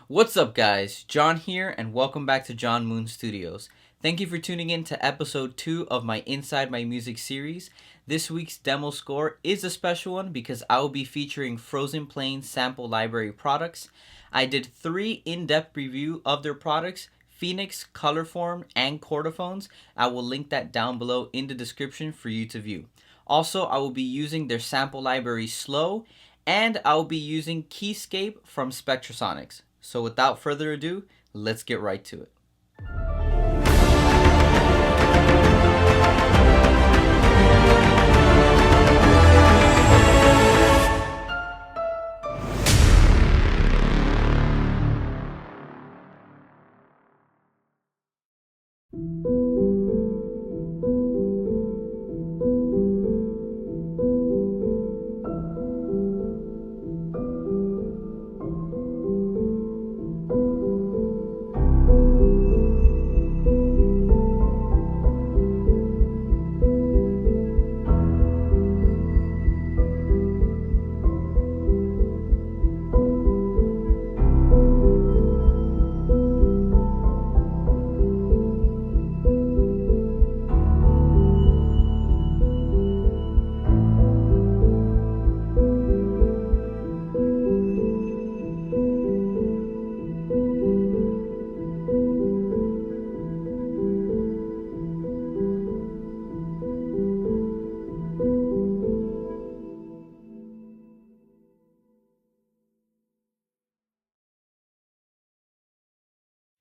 What's up, guys? John here, and welcome back to John Moon Studios. Thank you for tuning in to episode 2 of my Inside My Music series. This week's demo score is a special one because I will be featuring Frozen Plain sample library products. I did 3 in-depth review of their products: Phoenix, Colourform, and Chordophones. I will link that down below in the description for you to view. Also, I will be using their sample library Slow, and I will be using Keyscape from Spectrasonics. So without further ado, let's get right to it.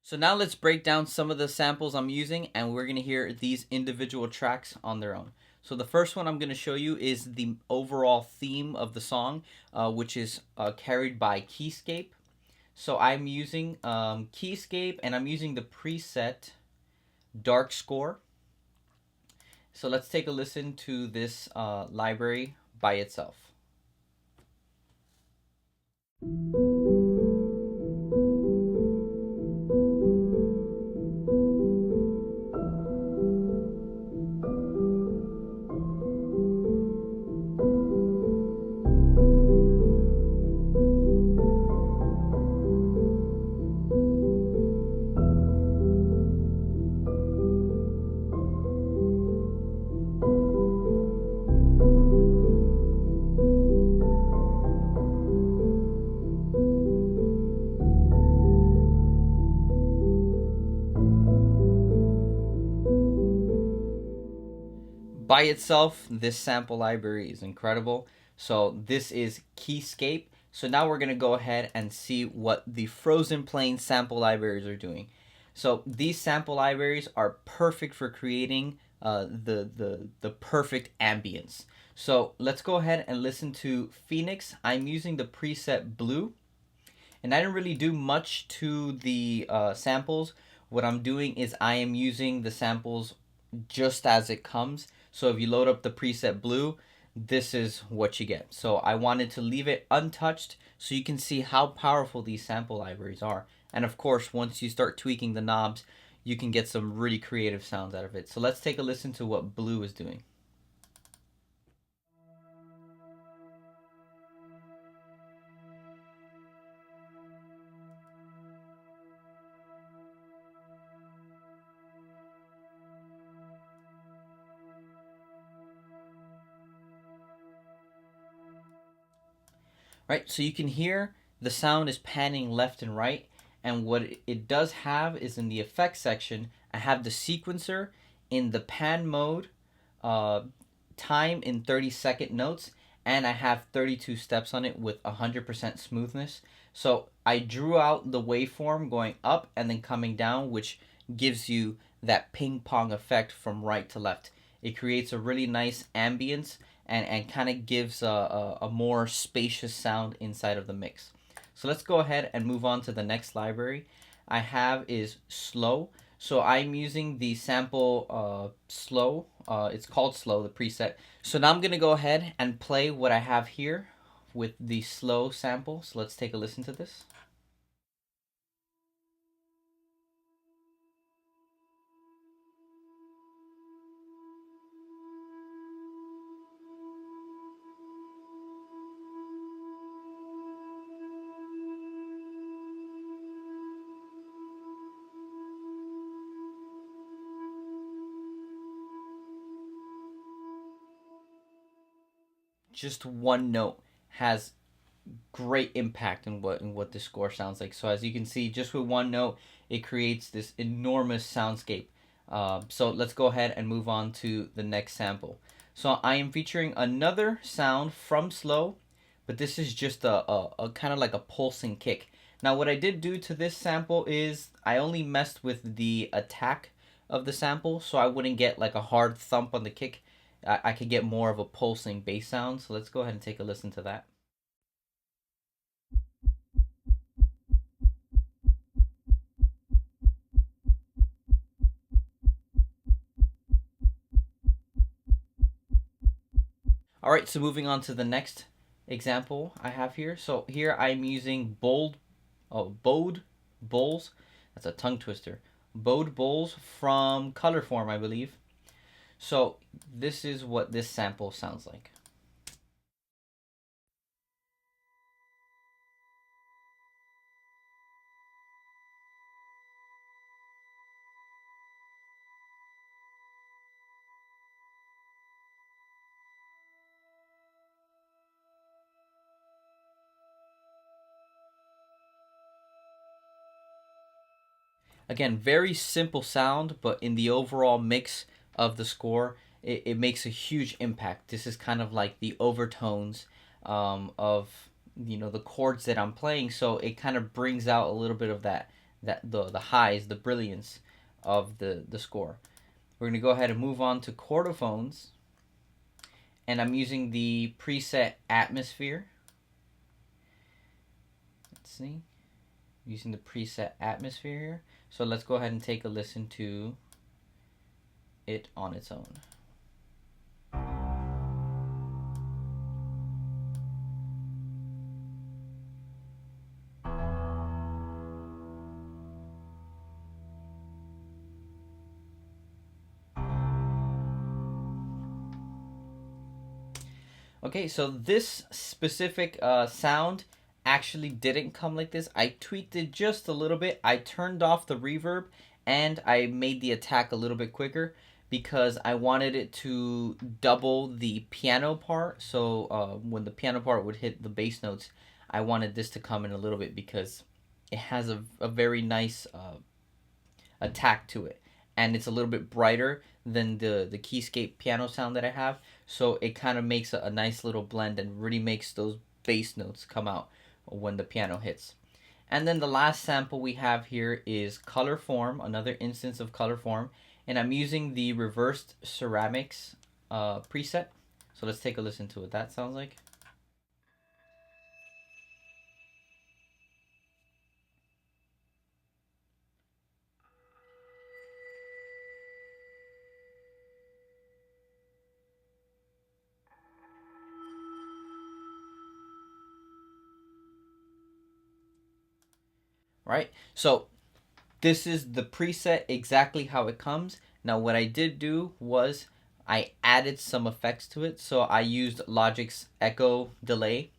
So now let's break down some of the samples I'm using, and we're going to hear these individual tracks on their own. So the first one I'm going to show you is the overall theme of the song, which is carried by Keyscape. So I'm using Keyscape, and I'm using the preset Dark Score. So let's take a listen to this library by itself. By itself, this sample library is incredible. So this is Keyscape. So now we're going to go ahead and see what the Frozen Plain sample libraries are doing. So these sample libraries are perfect for creating the perfect ambience. So let's go ahead and listen to Phoenix. I'm using the preset Blue, and I didn't really do much to the samples. What I'm doing is I am using the samples just as it comes. So if you load up the preset Blue, this is what you get. So I wanted to leave it untouched so you can see how powerful these sample libraries are. And of course, once you start tweaking the knobs, you can get some really creative sounds out of it. So let's take a listen to what Blue is doing. Right, so you can hear the sound is panning left and right, and what it does have is in the effects section, I have the sequencer in the pan mode, uh, time in 30-second notes, and I have 32 steps on it with 100% smoothness. So I drew out the waveform going up and then coming down, which gives you that ping pong effect from right to left. It creates a really nice ambience and kind of gives a more spacious sound inside of the mix. So let's go ahead and move on to the next library I have is Slow. So I'm using the sample Slow. It's called Slow, the preset. So now I'm going to go ahead and play what I have here with the Slow sample. So let's take a listen to this. just one note has great impact in what the score sounds like. So as you can see, just with one note, it creates this enormous soundscape. So let's go ahead and move on to the next sample. So I am featuring another sound from Slow, but this is just a kind of like a pulsing kick. Now what I did do to this sample is I only messed with the attack of the sample, so I wouldn't get like a hard thump on the kick. I could get more of a pulsing bass sound. So let's go ahead and take a listen to that. All right, so moving on to the next example I have here. So here I'm using Bode Bowls. That's a tongue twister. Bode Bowls from Colourform, I believe. So this is what this sample sounds like. Again, very simple sound, but in the overall mix of the score, it makes a huge impact. This is kind of like the overtones of the chords that I'm playing, so it kind of brings out a little bit of the highs, the brilliance of the score. We're gonna go ahead and move on to Chordophones, and I'm using the preset Atmosphere. Let's see, using the preset Atmosphere here. So let's go ahead and take a listen to it on its own. Okay, so this specific sound actually didn't come like this. I tweaked it just a little bit. I turned off the reverb and I made the attack a little bit quicker because I wanted it to double the piano part. So when the piano part would hit the bass notes, I wanted this to come in a little bit because it has a very nice attack to it, and it's a little bit brighter than the Keyscape piano sound that I have, so it kind of makes a nice little blend and really makes those bass notes come out when the piano hits. And then the last sample we have here is Colourform, another instance of Colourform, and I'm using the reversed ceramics preset. So let's take a listen to what that sounds like. Right? So this is the preset exactly how it comes. Now what I did do was I added some effects to it. So I used Logic's echo delay,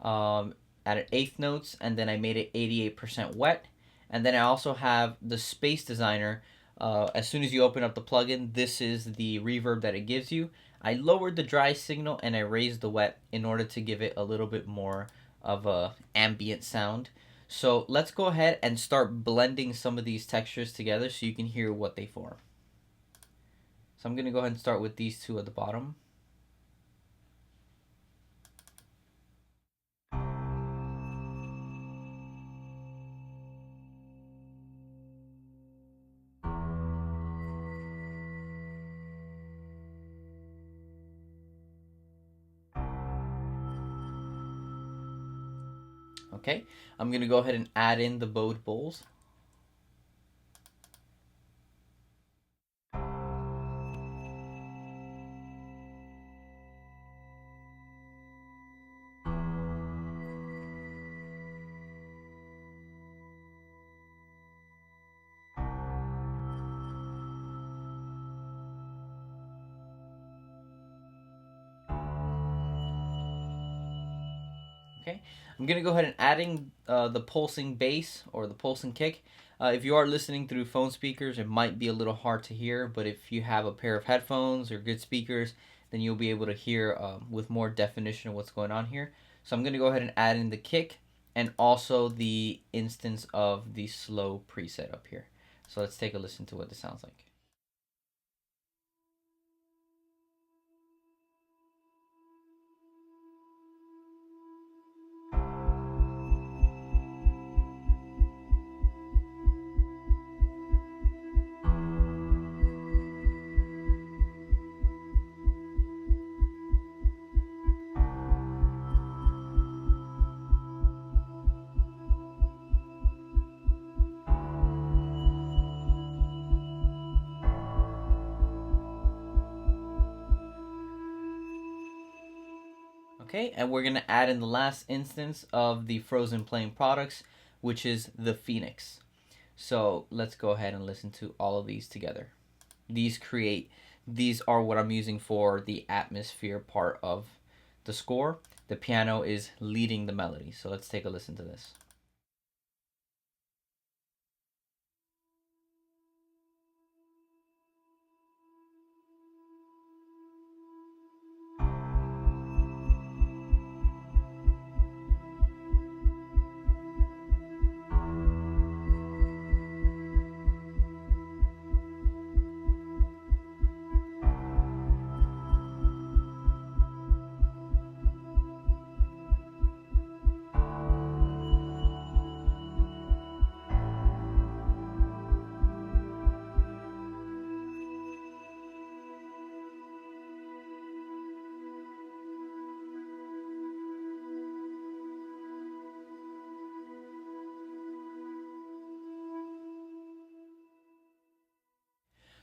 added eighth notes, and then I made it 88% wet. And then I also have the Space Designer. As soon as you open up the plugin, this is the reverb that it gives you. I lowered the dry signal and I raised the wet in order to give it a little bit more of a ambient sound. So let's go ahead and start blending some of these textures together so you can hear what they form. So I'm going to go ahead and start with these two at the bottom. Okay, I'm going to go ahead and add in the bowed bowls. Okay, I'm going to go ahead and adding the pulsing bass or the pulsing kick. If you are listening through phone speakers, it might be a little hard to hear, but if you have a pair of headphones or good speakers, then you'll be able to hear with more definition of what's going on here. So I'm going to go ahead and add in the kick and also the instance of the slow preset up here. So let's take a listen to what this sounds like. Okay, and we're going to add in the last instance of the Frozen Plane products, which is the Phoenix. So let's go ahead and listen to all of these together. These are what I'm using for the atmosphere part of the score. The piano is leading the melody. So let's take a listen to this.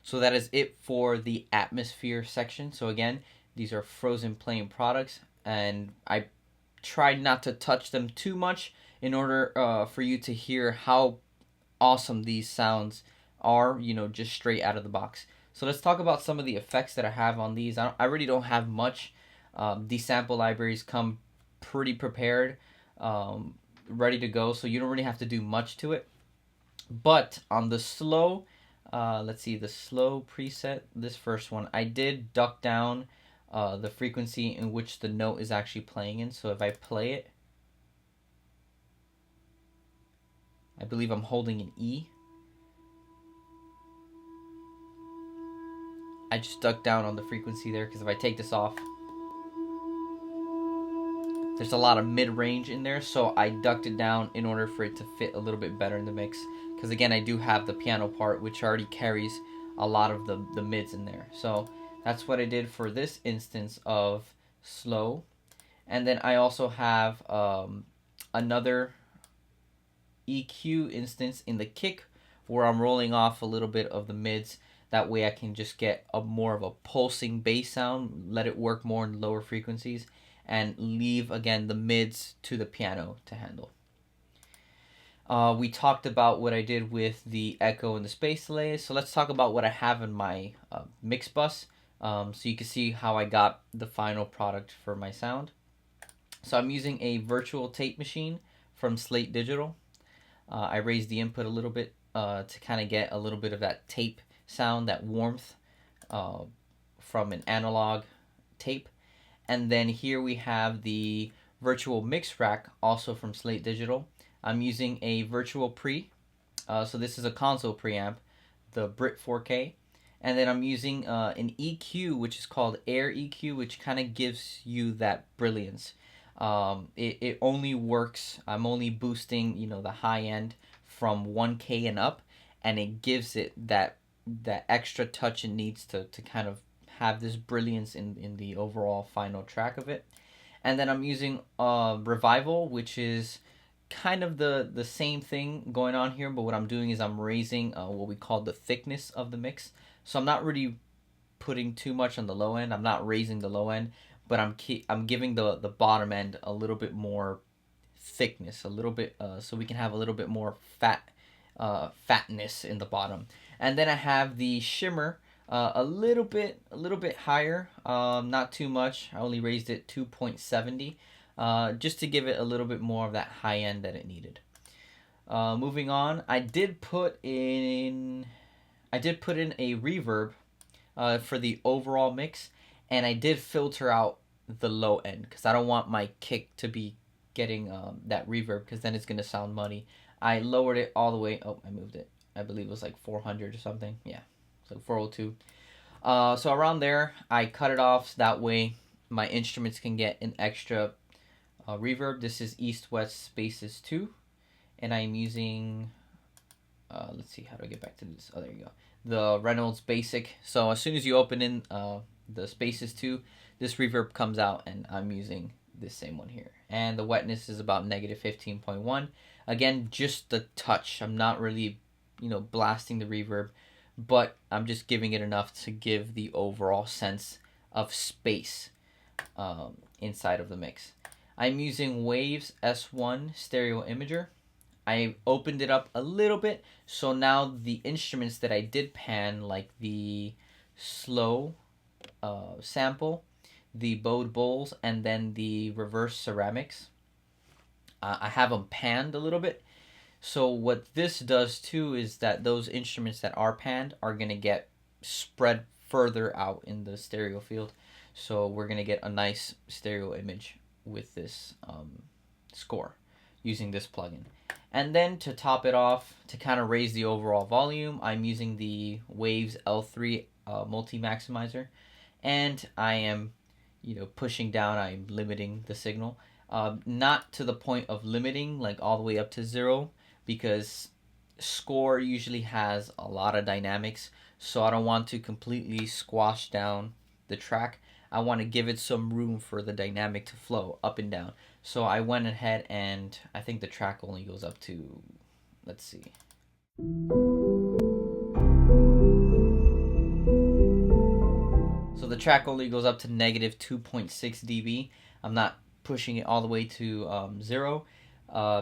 So that is it for the atmosphere section. So again, these are Frozen Plane products, and I tried not to touch them too much in order for you to hear how awesome these sounds are, just straight out of the box. So let's talk about some of the effects that I have on these. I really don't have much. These sample libraries come pretty prepared, ready to go, so you don't really have to do much to it. But on the slow, let's see, the slow preset, this first one, I did duck down the frequency in which the note is actually playing in. So if I play it, I believe I'm holding an E. I just duck down on the frequency there because if I take this off, there's a lot of mid-range in there, so I ducked it down in order for it to fit a little bit better in the mix. Because again, I do have the piano part, which already carries a lot of the mids in there. So that's what I did for this instance of slow. And then I also have another EQ instance in the kick where I'm rolling off a little bit of the mids. That way I can just get a more of a pulsing bass sound, let it work more in lower frequencies, and leave, again, the mids to the piano to handle. We talked about what I did with the echo and the space delays, so let's talk about what I have in my mix bus, so you can see how I got the final product for my sound. So I'm using a virtual tape machine from Slate Digital. I raised the input a little bit to kind of get a little bit of that tape sound, that warmth from an analog tape. And then here we have the virtual mix rack, also from Slate Digital. I'm using a virtual pre, so this is a console preamp, the Brit 4K. And then I'm using an EQ, which is called Air EQ, which kind of gives you that brilliance. It only works, I'm only boosting, the high end from 1K and up, and it gives it that extra touch it needs to kind of have this brilliance in the overall final track of it. And then I'm using Revival, which is kind of the same thing going on here, but what I'm doing is I'm raising what we call the thickness of the mix. So I'm not really putting too much on the low end. I'm not raising the low end, but I'm giving the bottom end a little bit more thickness, a little bit, so we can have a little bit more fatness in the bottom. And then I have the shimmer a little bit higher, not too much. I only raised it 2.70, just to give it a little bit more of that high end that it needed. Moving on, I did put in a reverb for the overall mix, and I did filter out the low end because I don't want my kick to be getting that reverb, because then it's gonna sound muddy. I lowered it all the way. Oh, I moved it. I believe it was like 400 or something. Yeah, so 402. So around there, I cut it off so that way my instruments can get an extra reverb. This is East West Spaces 2, and I'm using, let's see, how do I get back to this? Oh, there you go. The Reynolds Basic. So as soon as you open in the Spaces 2, this reverb comes out, and I'm using this same one here. And the wetness is about negative 15.1. Again, just the touch. I'm not really, blasting the reverb, but I'm just giving it enough to give the overall sense of space inside of the mix. I'm using Waves S1 Stereo Imager. I opened it up a little bit, so now the instruments that I did pan, like the slow sample, the bowed bowls, and then the reverse ceramics, I have them panned a little bit. So what this does too is that those instruments that are panned are going to get spread further out in the stereo field. So we're going to get a nice stereo image with this score using this plugin. And then to top it off, to kind of raise the overall volume, I'm using the Waves L3 multi-maximizer. And I am, pushing down, I'm limiting the signal. Not to the point of limiting, like all the way up to 0, because score usually has a lot of dynamics, so I don't want to completely squash down the track. I want to give it some room for the dynamic to flow up and down. So I went ahead, and I think the track only goes up to, let's see. So the track only goes up to negative 2.6 dB. I'm not pushing it all the way to 0.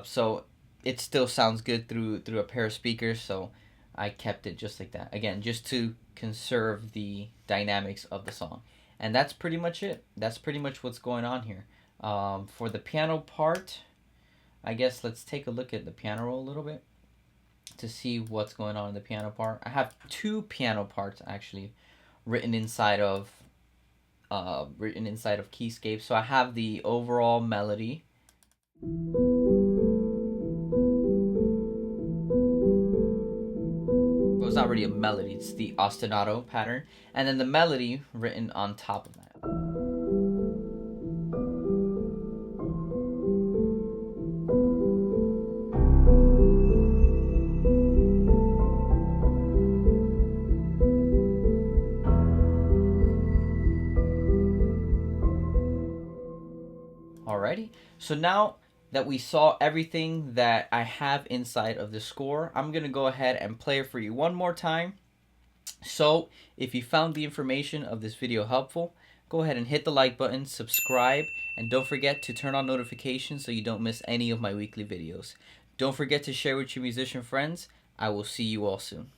So it still sounds good through a pair of speakers, so I kept it just like that. Again, just to conserve the dynamics of the song. And that's pretty much it. That's pretty much what's going on here. For the piano part, I guess let's take a look at the piano roll a little bit to see what's going on in the piano part. I have 2 piano parts actually written inside of Keyscape. So I have the overall melody. Well, it's not really a melody, it's the ostinato pattern, and then the melody written on top of that. Alrighty, so now that we saw everything that I have inside of the score, I'm going to go ahead and play it for you one more time. So if you found the information of this video helpful, go ahead and hit the like button, subscribe, and don't forget to turn on notifications so you don't miss any of my weekly videos. Don't forget to share with your musician friends. I will see you all soon.